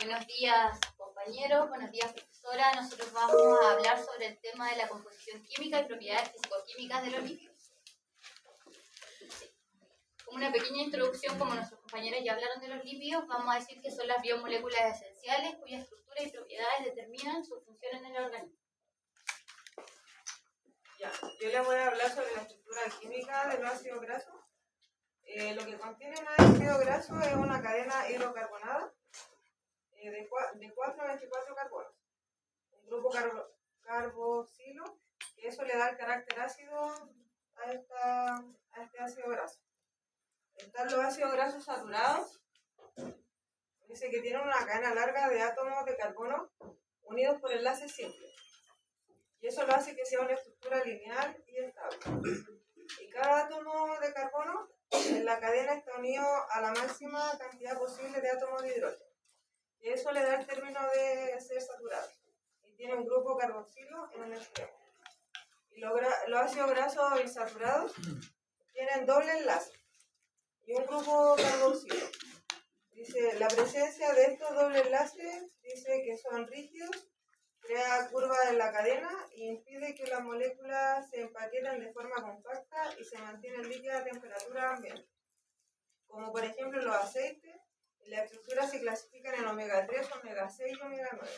Buenos días, compañeros, buenos días, profesora. Nosotros vamos a hablar sobre el tema de la composición química y propiedades físico-químicas de los lípidos. Como una pequeña introducción, como nuestros compañeros ya hablaron de los lípidos, vamos a decir que son las biomoléculas esenciales cuya estructura y propiedades determinan su función en el organismo. Ya, yo les voy a hablar sobre la estructura química del ácido graso. Lo que contiene un ácido graso es una cadena hidrocarbonada de 4 a 24 carbonos. Un grupo carboxilo, que eso le da el carácter ácido a este ácido graso. Están los ácidos grasos saturados. Dice que tienen una cadena larga de átomos de carbono unidos por enlaces simples. Y eso lo hace que sea una estructura lineal y estable. Y cada átomo de carbono en la cadena está unido a la máxima cantidad posible de átomos de hidrógeno. Y eso le da el término de ser saturado. Y tiene un grupo carboxilo en un extremo. Y los ácidos grasos insaturados tienen doble enlace y un grupo carboxilo. Dice, la presencia de estos dobles enlaces dice que son rígidos, crea curvas en la cadena e impide que las moléculas se empaqueten de forma compacta y se mantienen líquidas a temperatura ambiente. Como por ejemplo los aceites, la estructura se clasifican en omega 3, omega 6 y omega 9.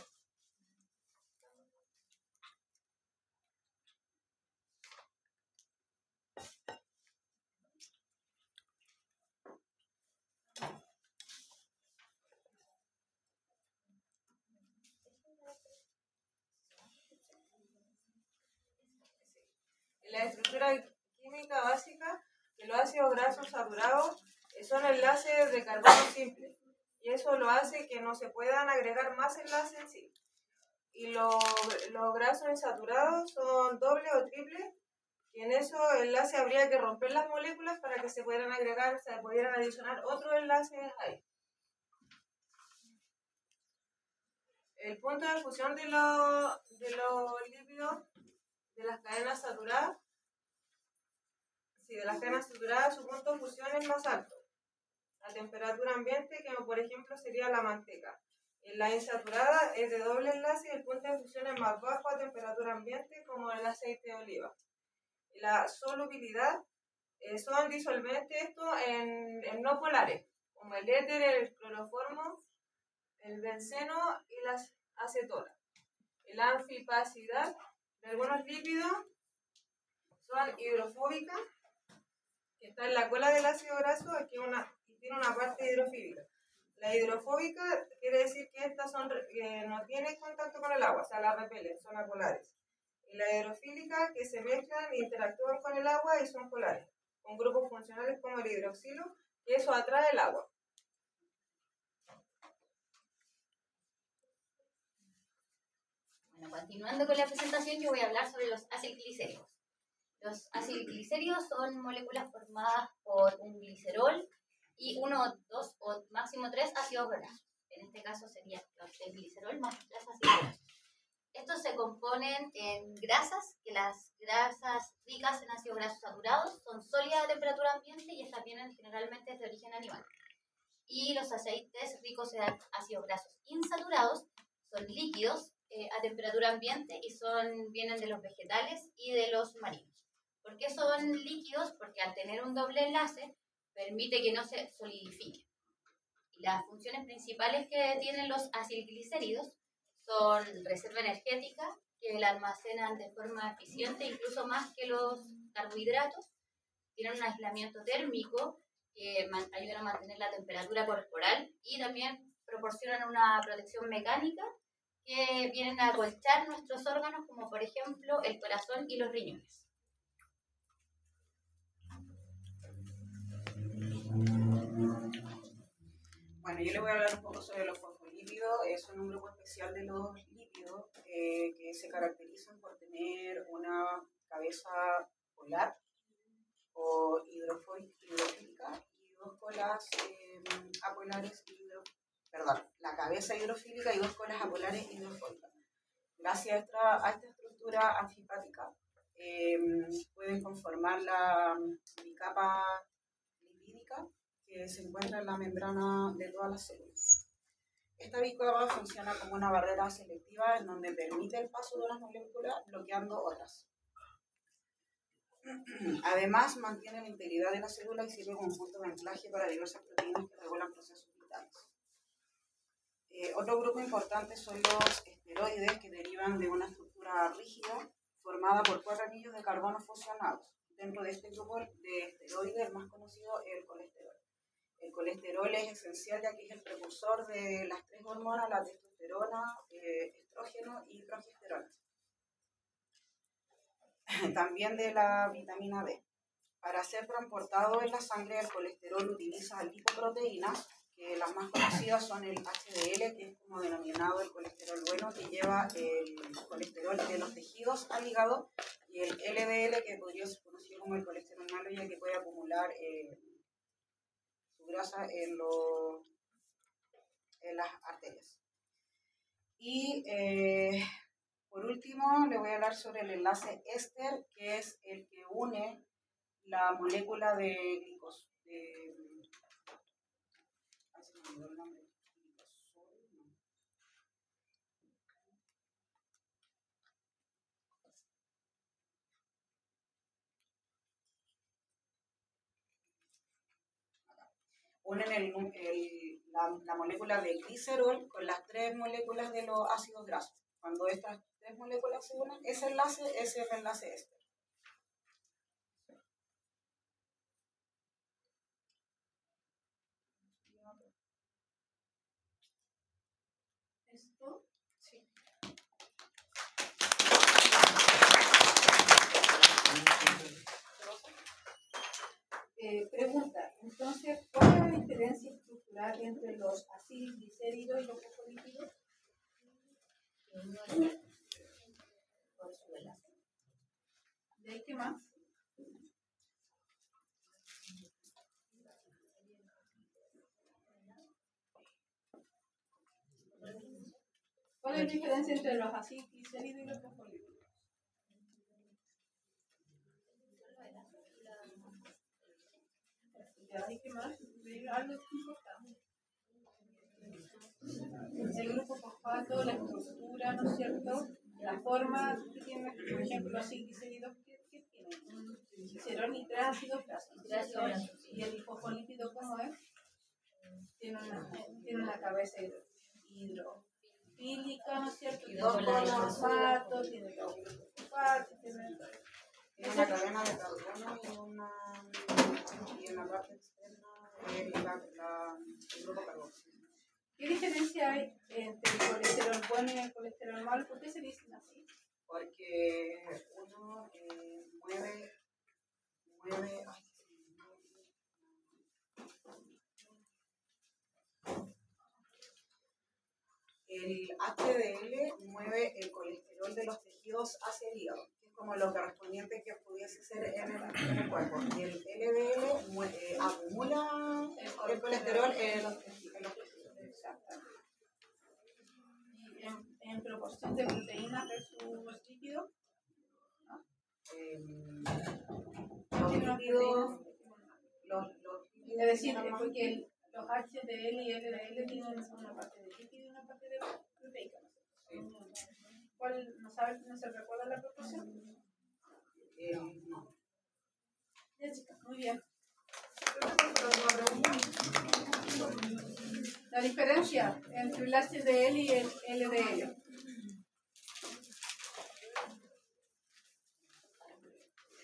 La estructura química básica de los ácidos grasos saturados son enlaces de carbono simple, y eso lo hace que no se puedan agregar más enlaces en sí. Y los grasos insaturados son doble o triple, y en esos enlaces habría que romper las moléculas para que se pudieran agregar, se pudieran adicionar otros enlaces ahí. El punto de fusión de los lípidos de las cadenas saturadas, su punto de fusión es más alto a temperatura ambiente, que por ejemplo sería la manteca. En la insaturada es de doble enlace y el punto de fusión es más bajo a temperatura ambiente, como el aceite de oliva. La solubilidad son disolventes estos en no polares, como el éter, el cloroformo, el benceno y las acetonas. La anfipacidad de algunos lípidos son hidrofóbicas, que está en la cola del ácido graso, aquí y tiene una parte hidrofílica. La hidrofóbica quiere decir que estas no tienen contacto con el agua, o sea, la repelen, son apolares. Y la hidrofílica, que se mezclan e interactúan con el agua y son polares, con grupos funcionales como el hidroxilo, y eso atrae el agua. Bueno, continuando con la presentación, yo voy a hablar sobre los acilglicéridos. Los acilglicéridos son moléculas formadas por un glicerol y 1, 2 o máximo 3 ácidos grasos. En este caso sería el glicerol más 3 ácidos grasos. Estos se componen en grasas, que las grasas ricas en ácidos grasos saturados son sólidas a temperatura ambiente y estas vienen generalmente de origen animal. Y los aceites ricos en ácidos grasos insaturados son líquidos a temperatura ambiente y vienen de los vegetales y de los marinos. ¿Por qué son líquidos? Porque al tener un doble enlace permite que no se solidifique. Y las funciones principales que tienen los acilglicéridos son reserva energética, que la almacenan de forma eficiente, incluso más que los carbohidratos. Tienen un aislamiento térmico que ayudan a mantener la temperatura corporal y también proporcionan una protección mecánica que vienen a acolchar nuestros órganos, como por ejemplo el corazón y los riñones. Bueno, yo les voy a hablar un poco sobre los fosfolípidos. Son un grupo especial de los lípidos que se caracterizan por tener una cabeza polar o hidrofílica y dos colas apolares la cabeza hidrofílica y dos colas apolares hidrofóbicas. Gracias a esta estructura anfipática pueden conformar la bicapa lipídica que se encuentra en la membrana de todas las células. Esta bicapa funciona como una barrera selectiva en donde permite el paso de unas moléculas bloqueando otras. Además, mantiene la integridad de la célula y sirve como punto de anclaje para diversas proteínas que regulan procesos vitales. Otro grupo importante son los esteroides, que derivan de una estructura rígida formada por 4 anillos de carbono fusionados. Dentro de este grupo de esteroides, el más conocido es el colesterol. El colesterol es esencial ya que es el precursor de las 3 hormonas, la testosterona, estrógeno y progesterona. También de la vitamina D. Para ser transportado en la sangre, el colesterol utiliza lipoproteínas, que las más conocidas son el HDL, que es como denominado el colesterol bueno, que lleva el colesterol de los tejidos al hígado, y el LDL, que podría ser conocido como el colesterol malo, ya que puede acumular su grasa en las arterias. Y por último, le voy a hablar sobre el enlace éster, que es el que une la molécula de glicosol. Unen la molécula de glicerol con las 3 moléculas de los ácidos grasos. Cuando estas 3 moléculas se unen, ese enlace es el enlace éster. ¿Esto? Sí. Pregunta, entonces, ¿cuál es la diferencia estructural entre los acilglicéridos y los fosfolípidos? Por su enlace. ¿De ahí qué más? ¿Cuál es la diferencia entre los acilglicéridos y los fosfolípidos? ¿De ahí qué más? Algo importante. El grupo fosfato, la estructura, ¿no es cierto? La forma que tiene, por ejemplo, los acilglicéridos, ¿qué tienen? Glicerol y 3 ácidos grasos. ¿Y el fosfolípido cómo es? Tiene una cabeza hidrofílica, ¿no es cierto? Tiene los fosfatos, tiene los fosfatos, tiene... Tiene una cadena de carbono y en la parte externa el grupo carboxilo. ¿Qué diferencia hay entre el colesterol bueno y el colesterol malo? ¿Por qué se dicen así? Porque uno mueve el HDL mueve el colesterol de los tejidos hacia el hígado, que es como lo correspondiente que pudiese ser en el cuerpo. Y el LDL acumula el colesterol en los tejidos. Exactamente. ¿Y en proporción de proteínas versus lípidos? Es decir, porque los HDL y LDL tienen una parte de lípido y una parte de proteica. ¿Cuál no se recuerda la proporción? No. Ya, chicas, muy bien. La diferencia entre el HDL y el